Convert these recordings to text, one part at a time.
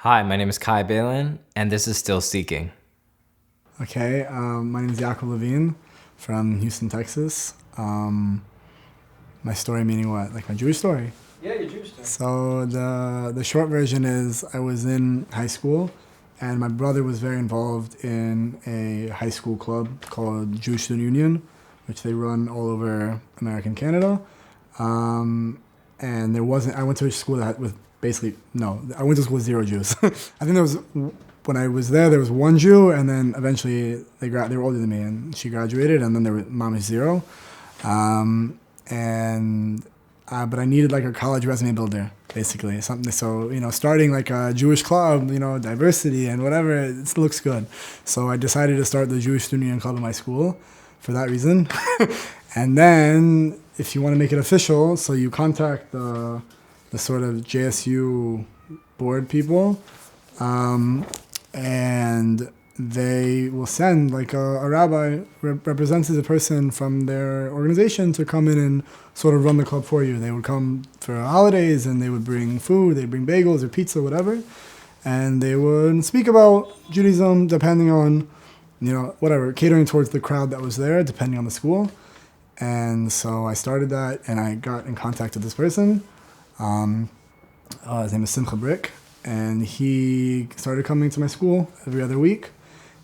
Hi, my name is Kai Balin, and this is Still Seeking. Okay, my name is Yaakov Levine from Houston, Texas. My story meaning what? Like my Jewish story? Yeah, your Jewish story. So the short version is I was in high school, and my brother was very involved in a high school club called Jewish Student Union, which they run all over America and Canada. And there wasn't. I went to a school that had, with basically no. I went to school with zero Jews. I think there was when I was there was one Jew, and then eventually they were older than me, and she graduated, and then there was mom is zero. And but I needed like a college resume builder, basically something. So starting like a Jewish club, diversity and whatever, it looks good. So I decided to start the Jewish Student Union Club in my school, for that reason. And then if you want to make it official, so you contact the sort of JSU board people, and they will send like a rabbi represents a person from their organization to come in and sort of run the club for you. They would come for holidays and they would bring food, they'd bring bagels or pizza, whatever, and they would speak about Judaism depending on, whatever, catering towards the crowd that was there, depending on the school. And so I started that and I got in contact with this person. His name is Simcha Brick, and he started coming to my school every other week.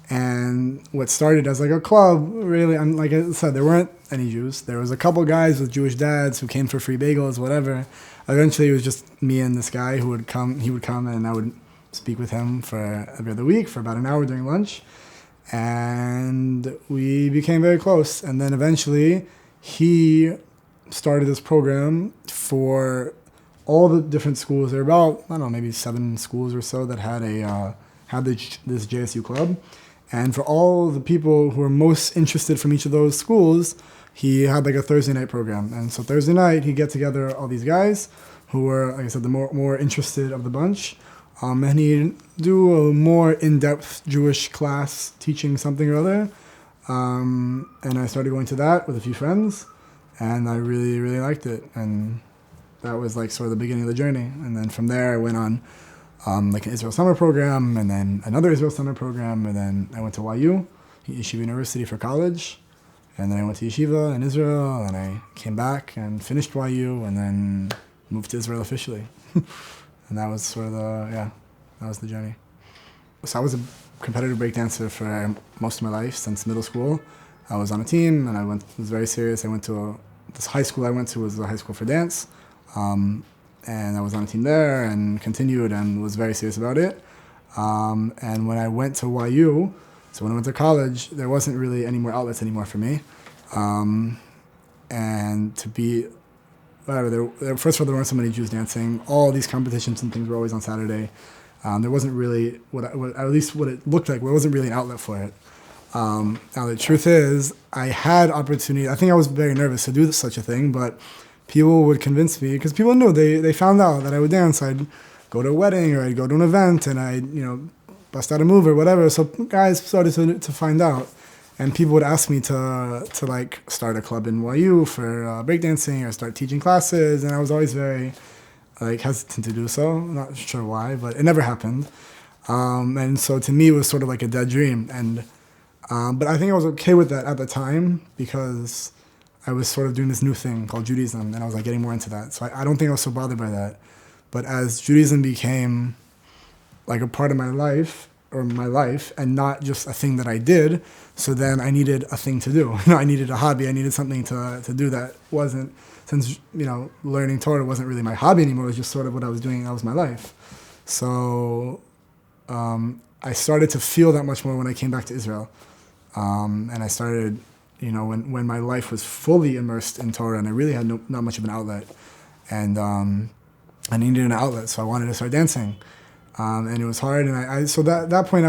And what started as like a club, really, and like I said, there weren't any Jews. There was a couple guys with Jewish dads who came for free bagels, whatever. Eventually, it was just me and this guy who would come. He would come, and I would speak with him for every other week for about an hour during lunch. And we became very close. And then eventually, he started this program for all the different schools. There were about, I don't know, maybe 7 schools or so that had this JSU club. And for all the people who were most interested from each of those schools, he had like a Thursday night program. And so Thursday night, he'd get together all these guys who were, like I said, the more interested of the bunch. And he'd do a more in-depth Jewish class teaching something or other. And I started going to that with a few friends. And I really, really liked it. And that was like sort of the beginning of the journey. And then from there, I went on like an Israel summer program, and then another Israel summer program, and then I went to Yeshiva University for college, and then I went to Yeshiva in Israel, and I came back and finished YU, and then moved to Israel officially. And that was sort of that was the journey. So I was a competitive breakdancer for most of my life, since middle school. I was on a team, and was very serious. I went to this high school I went to was a high school for dance. And I was on a team there and continued and was very serious about it. And when I went to YU, so when I went to college, there wasn't really any more outlets anymore for me. And to be, whatever, first of all, there weren't so many Jews dancing. All these competitions and things were always on Saturday. There wasn't really, at least what it looked like, there wasn't really an outlet for it. Now, the truth is, I had opportunity. I think I was very nervous to do such a thing, but people would convince me, because people knew, they found out that I would dance. I'd go to a wedding or I'd go to an event and I'd, bust out a move or whatever. So guys started to find out. And people would ask me to like start a club in YU for breakdancing or start teaching classes. And I was always very like hesitant to do so. I'm not sure why, but it never happened. And so to me, it was sort of like a dead dream. And but I think I was okay with that at the time, because I was sort of doing this new thing called Judaism, and I was like getting more into that. So I don't think I was so bothered by that. But as Judaism became like a part of my life, and not just a thing that I did, so then I needed a thing to do. I needed a hobby. I needed something to do that wasn't, since learning Torah wasn't really my hobby anymore. It was just sort of what I was doing. That was my life. So I started to feel that much more when I came back to Israel, and I started. When my life was fully immersed in Torah and I really had not much of an outlet, and I needed an outlet, so I wanted to start dancing, and it was hard. And so that point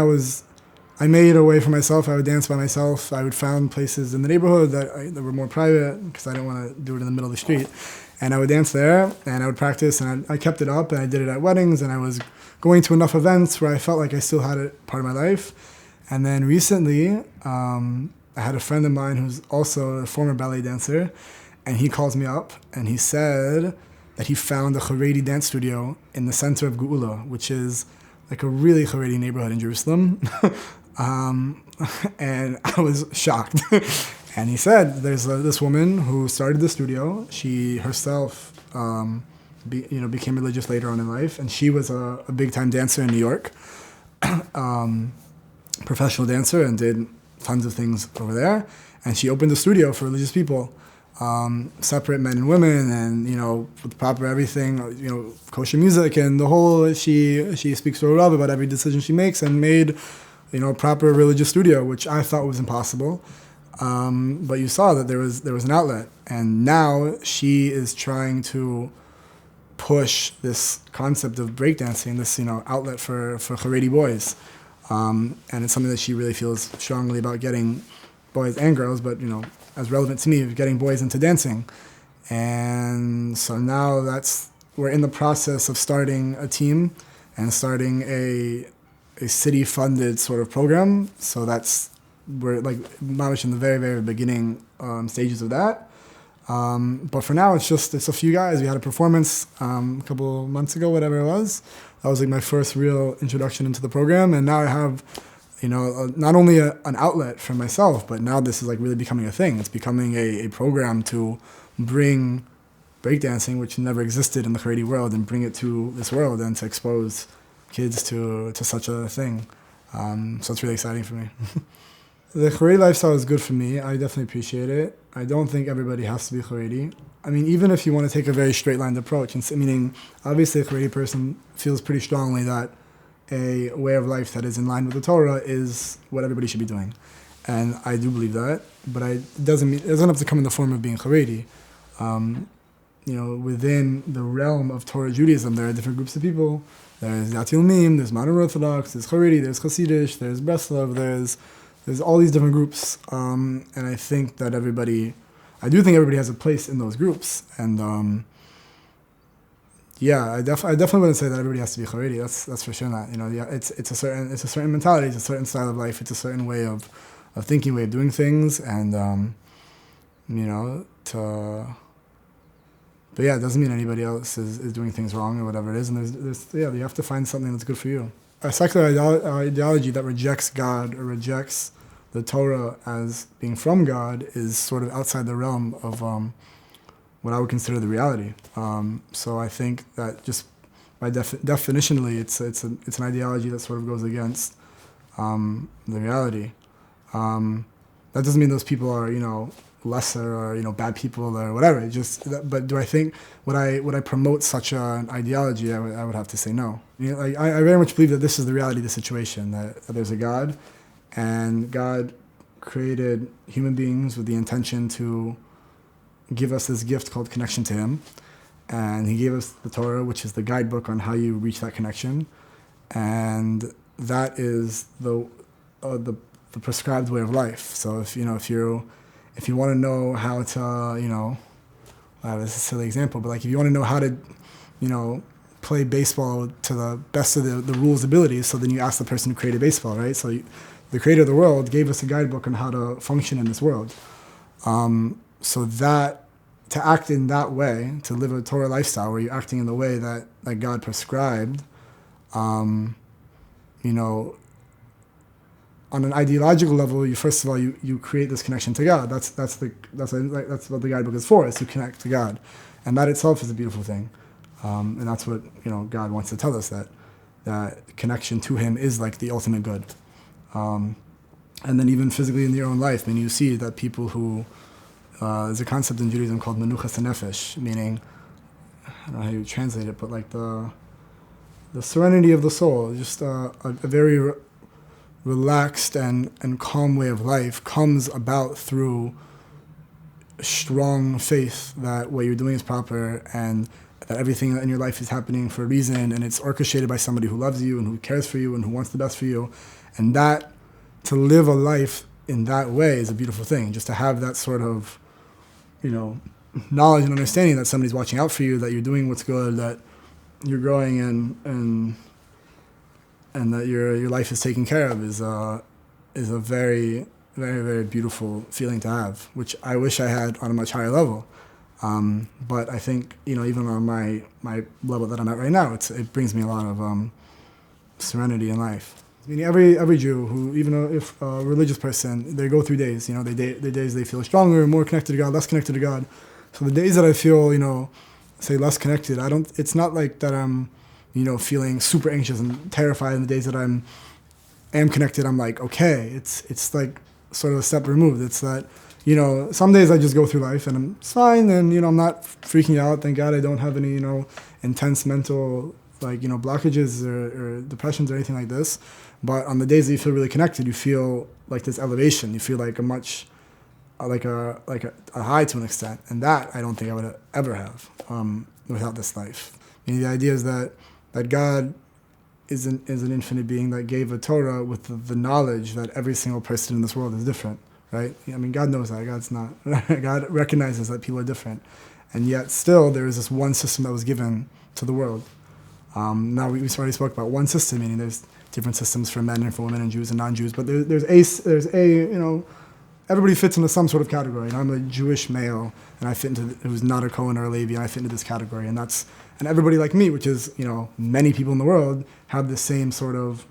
I made a way for myself. I would dance by myself. I would find places in the neighborhood that were more private, because I didn't want to do it in the middle of the street, and I would dance there and I would practice, and I kept it up, and I did it at weddings, and I was going to enough events where I felt like I still had it part of my life. And then recently, I had a friend of mine who's also a former ballet dancer, and he calls me up and he said that he found a Haredi dance studio in the center of Geula, which is like a really Haredi neighborhood in Jerusalem. And I was shocked. And he said, there's this woman who started the studio. She herself became religious later on in life, and she was a big-time dancer in New York, professional dancer, and did tons of things over there. And she opened a studio for religious people, separate men and women, and with proper everything, kosher music, and the whole. She speaks to her Rav about every decision she makes, and made a proper religious studio, which I thought was impossible. But you saw that there was an outlet, and now she is trying to push this concept of breakdancing, this outlet for Haredi boys, and it's something that she really feels strongly about, getting boys and girls, but as relevant to me, getting boys into dancing. And so now we're in the process of starting a team and starting a city-funded sort of program. So we're like mamish in the very, very beginning stages of that. But for now, it's a few guys. We had a performance a couple months ago, whatever it was. That was like my first real introduction into the program. And now I have, not only an outlet for myself, but now this is like really becoming a thing. It's becoming a program to bring breakdancing, which never existed in the Haredi world, and bring it to this world and to expose kids to such a thing. So it's really exciting for me. The Haredi lifestyle is good for me. I definitely appreciate it. I don't think everybody has to be Haredi. I mean, even if you want to take a very straight-lined approach, meaning obviously a Haredi person feels pretty strongly that a way of life that is in line with the Torah is what everybody should be doing. And I do believe that, but it doesn't have to come in the form of being Haredi. Within the realm of Torah Judaism, there are different groups of people. There's Dati Leumim, there's Modern Orthodox, there's Haredi, there's Hasidish, there's Breslov, there's all these different groups, and I think that everybody has a place in those groups, and I definitely wouldn't say that everybody has to be Haredi. That's for sure not. It's a certain mentality, it's a certain style of life, it's a certain way of thinking, way of doing things, and but it doesn't mean anybody else is doing things wrong or whatever it is, and you have to find something that's good for you. A secular ideology that rejects God or rejects the Torah as being from God is sort of outside the realm of what I would consider the reality. So I think that just by definitionally, it's an ideology that sort of goes against the reality. That doesn't mean those people are lesser or bad people or whatever. But do I think would I promote such an ideology? I would have to say no. I very much believe that this is the reality of the situation, that there's a God, and God created human beings with the intention to give us this gift called connection to Him, and He gave us the Torah, which is the guidebook on how you reach that connection, and that is the prescribed way of life. So if you want to know how to, this is a silly example, but like if you want to know how to, play baseball to the best of the rules abilities, so then you ask the person who created baseball, right? So the creator of the world gave us a guidebook on how to function in this world. So that, to act in that way, to live a Torah lifestyle where you're acting in the way that God prescribed, on an ideological level, first of all you create this connection to God. That's what the guidebook is for, is to connect to God, and that itself is a beautiful thing, and that's what God wants to tell us, that connection to Him is like the ultimate good, and then even physically in your own life, you see that people who there's a concept in Judaism called menuchas nefesh, meaning I don't know how you translate it, but like the serenity of the soul, just a very relaxed and calm way of life comes about through strong faith that what you're doing is proper, and that everything in your life is happening for a reason, and it's orchestrated by somebody who loves you and who cares for you and who wants the best for you. And that, to live a life in that way is a beautiful thing. Just to have that sort of, knowledge and understanding that somebody's watching out for you, that you're doing what's good, that you're growing and that your life is taken care of is a very, very, very beautiful feeling to have, which I wish I had on a much higher level. But I think, even on my level that I'm at right now, it brings me a lot of serenity in life. I mean, every Jew who, even if a religious person, they go through days. The days they feel stronger, more connected to God, less connected to God. So the days that I feel, say less connected, it's not like that I'm, feeling super anxious and terrified. In the days that am connected, I'm like, okay, it's like sort of a step removed. It's that, some days I just go through life and I'm fine, and, I'm not freaking out. Thank God I don't have any, intense mental, blockages or depressions or anything like this. But on the days that you feel really connected, you feel like this elevation. You feel like a high to an extent, and that I don't think I would ever have without this life. The idea is that God is an infinite being that gave a Torah with the knowledge that every single person in this world is different, right? I mean, God knows that. God's not. God recognizes that people are different, and yet still there is this one system that was given to the world. Now we already spoke about one system, meaning there's different systems for men and for women and Jews and non-Jews, but there's everybody fits into some sort of category. And I'm a Jewish male, and I fit into who's not a Cohen or a Levy, and I fit into this category. And everybody like me, which is many people in the world, have the same sort of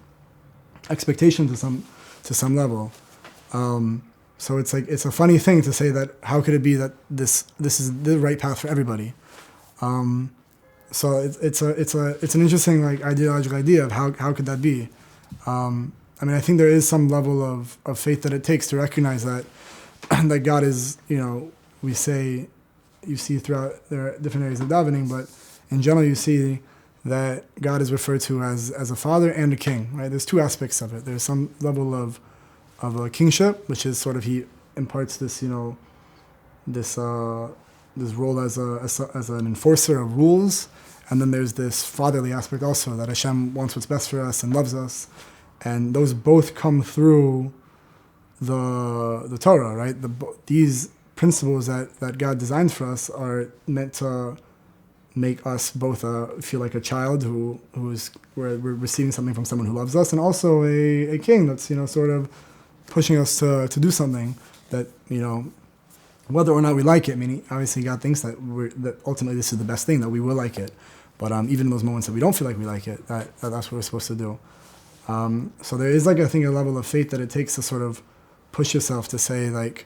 expectation to some level. So it's a funny thing to say that how could it be that this is the right path for everybody. So it's an interesting ideological idea of how could that be. I think there is some level of faith that it takes to recognize that that God is, we say, you see throughout there are different areas of davening, but in general you see that God is referred to as a father and a king, right? There's two aspects of it. There's some level of a kingship, which is sort of he imparts this, this role as an enforcer of rules, and then there's this fatherly aspect also, that Hashem wants what's best for us and loves us, and those both come through the Torah, right? These principles that God designs for us are meant to make us both feel like a child we're receiving something from someone who loves us, and also a king that's sort of pushing us to do something that whether or not we like it. Meaning, obviously, God thinks that ultimately this is the best thing, that we will like it. But even in those moments that we don't feel like we like it, that's what we're supposed to do. So there is I think a level of faith that it takes to sort of push yourself to say that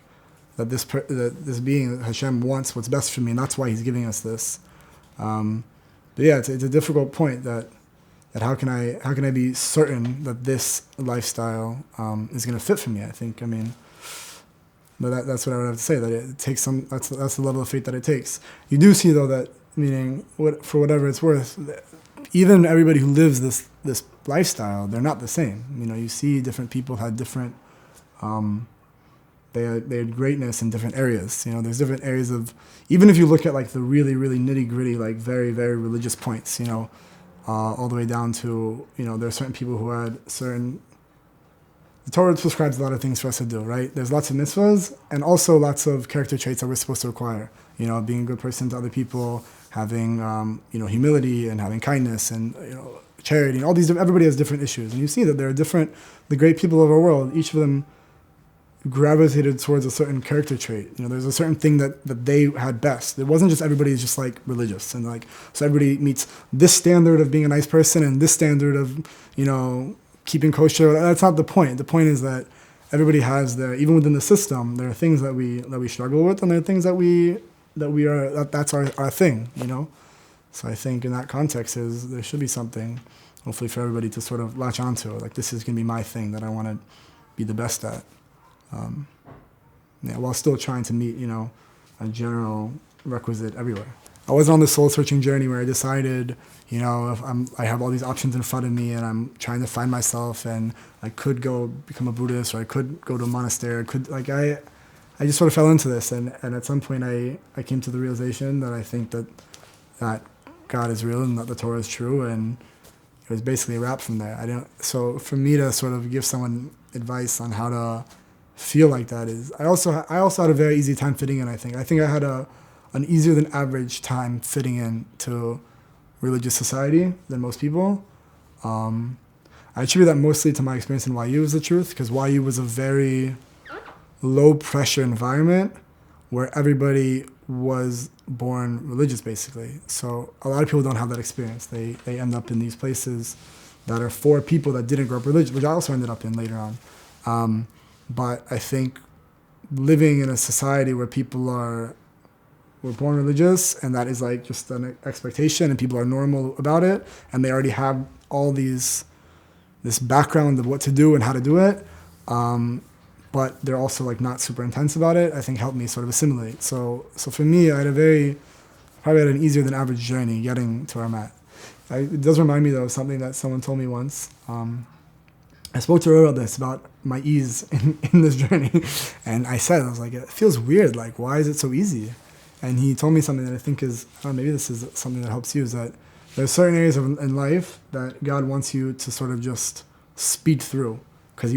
this being Hashem wants what's best for me, and that's why He's giving us this. But yeah, it's a difficult point that how can I be certain that this lifestyle is going to fit for me? But that's what I would have to say, that it takes that's the level of faith that it takes. You do see though that, meaning for whatever it's worth, even everybody who lives this lifestyle, they're not the same. You see different people had different, they had greatness in different areas. There's different areas of, even if you look at the really, really nitty gritty, very, very religious points, all the way down to, there are certain people who had certain, the Torah prescribes a lot of things for us to do, right? There's lots of mitzvahs and also lots of character traits that we're supposed to acquire. Being a good person to other people, having, humility and having kindness and, charity and all these, everybody has different issues. And you see that there are the great people of our world, each of them gravitated towards a certain character trait. There's a certain thing that they had best. It wasn't just everybody's just religious and so everybody meets this standard of being a nice person and this standard of, keeping kosher. That's not the point. The point is that everybody has even within the system, there are things that we struggle with, and there are things that's our thing, So I think in that context there should be something, hopefully for everybody to sort of latch onto, this is going to be my thing that I want to be the best at. While still trying to meet, a general requisite everywhere. I wasn't on this soul-searching journey where I decided, if I have all these options in front of me and I'm trying to find myself, and I could go become a Buddhist, or I could go to a monastery, I just sort of fell into this, and at some point I came to the realization that I think that God is real and that the Torah is true, and it was basically a wrap from there. So for me to sort of give someone advice on how to feel like that is, I also had a very easy time fitting in. I think I had an easier than average time fitting in to religious society than most people. I attribute that mostly to my experience in YU, is the truth, because YU was a very low pressure environment where everybody was born religious, basically. So a lot of people don't have that experience. They end up in these places that are for people that didn't grow up religious, which I also ended up in later on. But I think living in a society where people were born religious, and that is like just an expectation, and people are normal about it, and they already have all this background of what to do and how to do it, but they're also like not super intense about it, I think helped me sort of assimilate. So for me, I had probably an easier than average journey getting to where I'm at. It does remind me though of something that someone told me once. I spoke to her about this, about my ease in this journey, and I was like, it feels weird, like why is it so easy? And he told me something that I think is, maybe this is something that helps you, is that there's certain areas in life that God wants you to sort of just speed through, because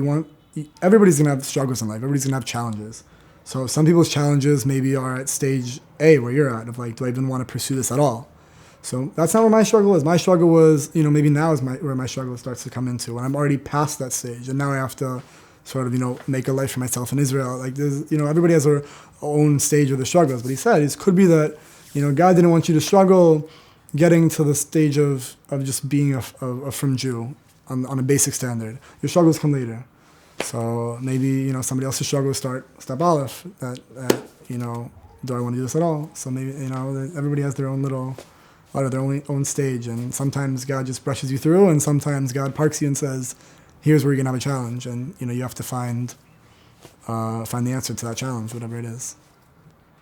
everybody's going to have struggles in life, everybody's going to have challenges. So some people's challenges maybe are at stage A, where you're at, of like, do I even want to pursue this at all? So that's not where my struggle is. My struggle was, maybe now is where my struggle starts to come into, when I'm already past that stage, and now I have to sort of, make a life for myself in Israel. Like, there's, everybody has their own stage of the struggles. But he said, it could be that, God didn't want you to struggle getting to the stage of just being a frum Jew on a basic standard. Your struggles come later. So maybe, somebody else's struggles start step aleph, that do I want to do this at all? So maybe, everybody has their own little, or their own stage, and sometimes God just brushes you through, and sometimes God parks you and says, here's where you're gonna have a challenge, and you have to find the answer to that challenge, whatever it is.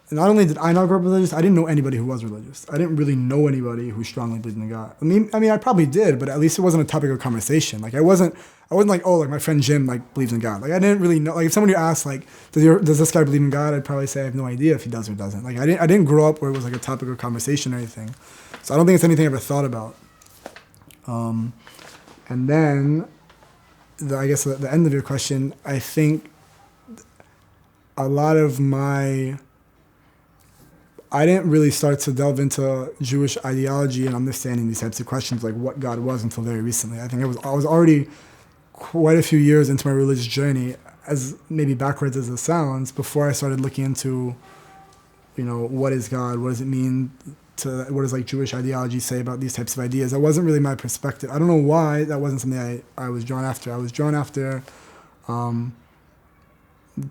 And not only did I not grow up religious, I didn't know anybody who was religious. I didn't really know anybody who strongly believed in God. I mean, I probably did, but at least it wasn't a topic of conversation. Like I wasn't like, oh, like my friend Jim like believes in God. Like I didn't really know. Like if somebody asked, like, does this guy believe in God? I'd probably say I have no idea if he does or doesn't. Like I didn't grow up where it was like a topic of conversation or anything. So I don't think it's anything I ever thought about. And then, I guess the end of your question, I think a lot of I didn't really start to delve into Jewish ideology and understanding these types of questions, like what God was, until very recently. I think I was already quite a few years into my religious journey, as maybe backwards as it sounds, before I started looking into, what is God? What does it mean? What does like Jewish ideology say about these types of ideas? That wasn't really my perspective. I don't know why that wasn't something I was drawn after. I was drawn after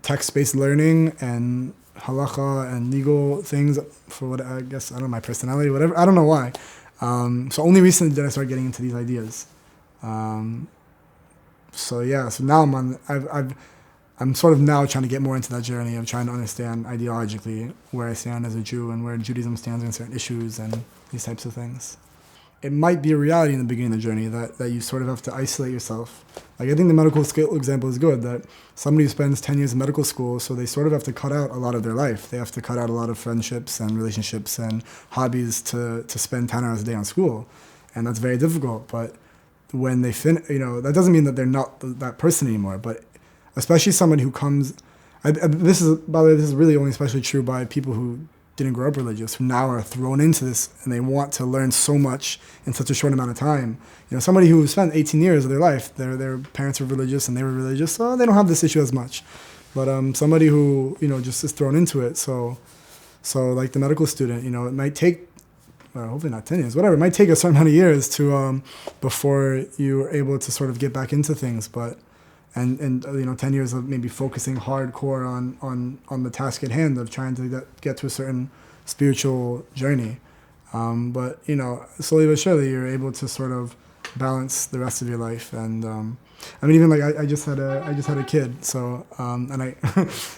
text-based learning and halacha and legal things for what I guess, I don't know, my personality, whatever. I don't know why. So only recently did I start getting into these ideas. So now I'm sort of now trying to get more into that journey of trying to understand ideologically where I stand as a Jew and where Judaism stands on certain issues and these types of things. It might be a reality in the beginning of the journey that you sort of have to isolate yourself. Like I think the medical skill example is good, that somebody who spends 10 years in medical school, so they sort of have to cut out a lot of their life. They have to cut out a lot of friendships and relationships and hobbies to spend 10 hours a day on school. And that's very difficult. But when they that doesn't mean that they're not that person anymore. But especially somebody who comes, this is really only especially true by people who didn't grow up religious, who now are thrown into this and they want to learn so much in such a short amount of time. Somebody who spent 18 years of their life, their parents were religious and they were religious, so they don't have this issue as much. But somebody who just is thrown into it, so like the medical student, it might take, well, hopefully not 10 years, whatever, it might take a certain amount of years to before you're able to sort of get back into things, but and 10 years of maybe focusing hardcore on the task at hand of trying to get to a certain spiritual journey. But slowly but surely you're able to sort of balance the rest of your life. And even like I just had a kid, so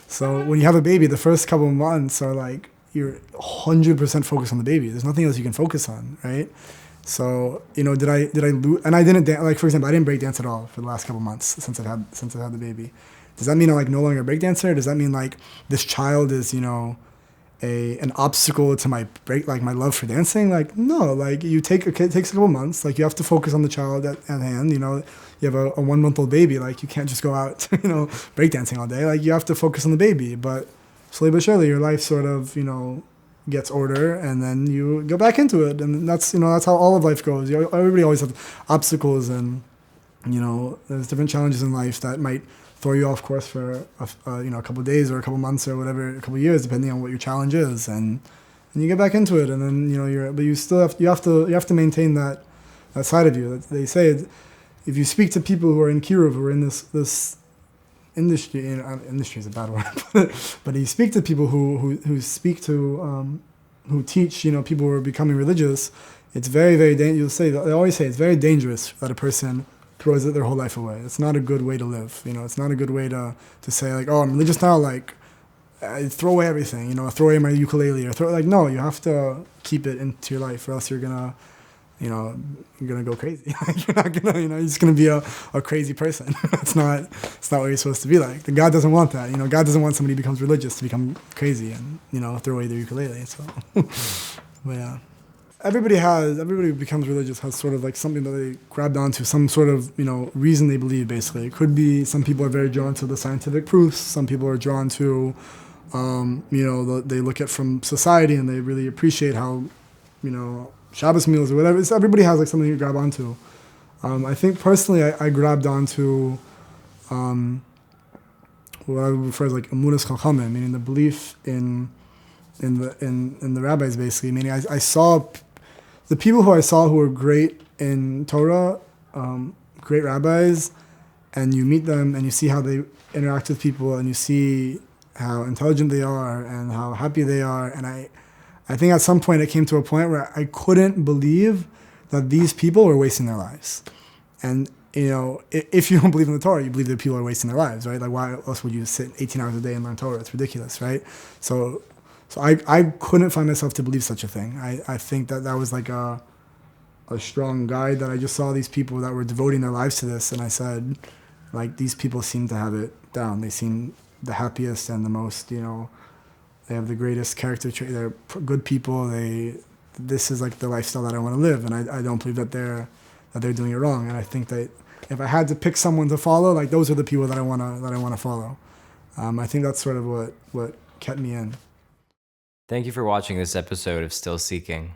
so when you have a baby, the first couple of months are like you're 100% focused on the baby. There's nothing else you can focus on, right? So, did I lose? And I didn't like, for example, I didn't break dance at all for the last couple months since I've had the baby. Does that mean I'm like no longer a break dancer? Or does that mean like this child is, an obstacle to my my love for dancing? Like, no, like it takes a couple months. Like you have to focus on the child at hand. You have a 1 month-old baby. Like you can't just go out, break dancing all day. Like you have to focus on the baby. But slowly but surely your life sort of, gets order, and then you go back into it, and that's how all of life goes. Everybody always has obstacles, and there's different challenges in life that might throw you off course for a couple of days or a couple of months or whatever, a couple of years, depending on what your challenge is, and you get back into it, and then but you still have to maintain that side of you. They say if you speak to people who are in Kiruv, who are in this industry, industry is a bad word, but you speak to people who speak to, who teach, people who are becoming religious, it's very, very dangerous. They always say it's very dangerous that a person throws their whole life away. It's not a good way to live. It's not a good way to say like, oh, I'm religious now, like, I throw away everything, throw away my ukulele, or no, you have to keep it into your life, or else you're gonna go crazy. You're not gonna, you're just gonna be a crazy person. It's not what you're supposed to be like. God doesn't want that. God doesn't want somebody who becomes religious to become crazy and, throw away their ukulele. So, but yeah. Everybody who becomes religious has sort of like something that they grabbed onto, some sort of, reason they believe, basically. It could be, some people are very drawn to the scientific proofs. Some people are drawn to, they look at from society and they really appreciate how, Shabbos meals or whatever. Everybody has like something to grab onto. I think personally, I grabbed onto what I would refer as like emunas chachamim, meaning the belief in the rabbis, basically. Meaning I saw the people who I saw who were great in Torah, great rabbis, and you meet them and you see how they interact with people and you see how intelligent they are and how happy they are. And I think at some point it came to a point where I couldn't believe that these people were wasting their lives. And, if you don't believe in the Torah, you believe that people are wasting their lives, right? Like, why else would you sit 18 hours a day and learn Torah? It's ridiculous, right? So I couldn't find myself to believe such a thing. I think that was like a strong guide, that I just saw these people that were devoting their lives to this, and I said, like, these people seem to have it down. They seem the happiest and the most, they have the greatest character trait. They're good people. This is like the lifestyle that I want to live, and I don't believe that they're doing it wrong. And I think that if I had to pick someone to follow, like, those are the people that I want to follow. I think that's sort of what kept me in. Thank you for watching this episode of Still Seeking.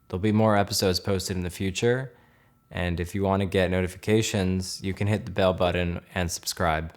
There'll be more episodes posted in the future, and if you want to get notifications, you can hit the bell button and subscribe.